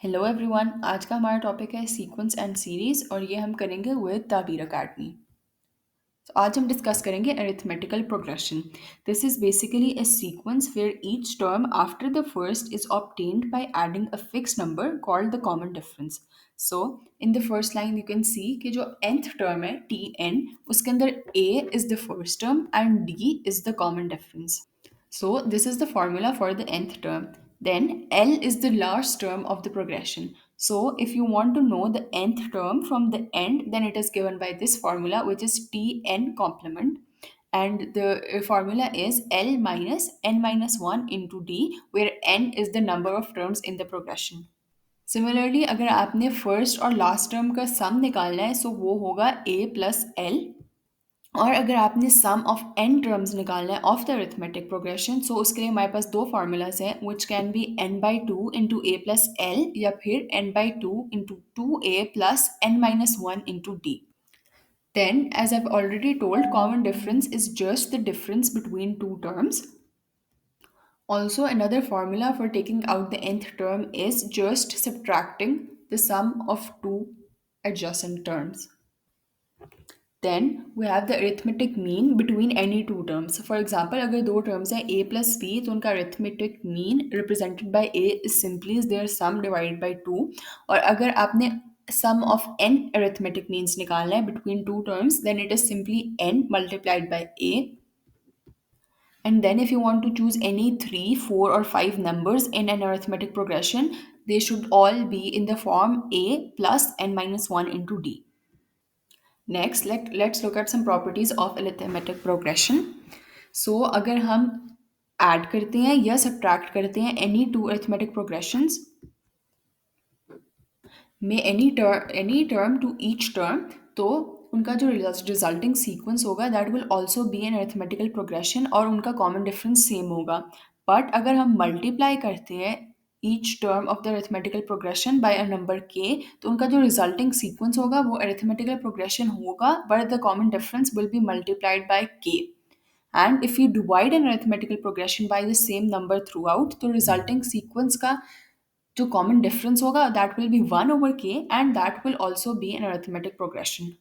Hello everyone. आज का हमारा टॉपिक है सीक्वेंस एंड सीरीज और ये हम करेंगे विद ताबीर अकेडमी। तो आज हम डिस्कस करेंगे arithmetical progression. This is basically a sequence where each term after the first is obtained by adding a fixed number called the common difference. So in the first line you can see कि जो nth term है tn उसके अंदर a is the first term and d is the common difference. So this is the formula for the nth term. Then L is the last term of the progression. So if you want to know the nth term from the end, then it is given by this formula, which is Tn complement. And the formula is L minus n minus 1 into D, where n is the number of terms in the progression. Similarly, अगर आपने first और last term का sum निकालना है, so वो होगा a plus l. और अगर आपने सम ऑफ n टर्म्स निकालना है ऑफ द अरिथमेटिक प्रोग्रेशन, सो उसके लिए हमारे पास दो फार्मूलाज हैं which can be n by two into A plus L या फिर n by two into two A plus n minus one into D. Then, as I've already told, common difference is just the difference between two terms. Also, another formula for taking out the nth term is just subtracting the sum of two adjacent terms. Then we have the arithmetic mean between any two terms. For example, अगर दो terms हैं a plus b तो उनका arithmetic mean represented by a is simply is their sum divided by 2. और अगर आपने sum of n arithmetic means निकालना है between two terms, then it is simply n multiplied by a. And then if you want to choose any 3, 4 or 5 numbers in an arithmetic progression, they should all be in the form a plus n minus 1 into d. Next, let's look at some properties of arithmetic progression. So, अगर हम add करते हैं या subtract करते हैं any two arithmetic progressions में any term to each term, तो उनका जो रिजल्टिंग सीक्वेंस होगा that will also be an arithmetical progression और उनका कॉमन डिफरेंस सेम होगा. बट अगर हम मल्टीप्लाई करते हैं each term of the arithmetical progression by a number k, तो उनका जो रिजल्टिंग सीक्वेंस होगा वो अरिथमेटिकल प्रोग्रेशन होगा but the common difference will be multiplied by k. And if we divide an arithmetical progression by the same number throughout, तो resulting sequence का जो common difference होगा that will be 1 over k and that will also be an arithmetic progression.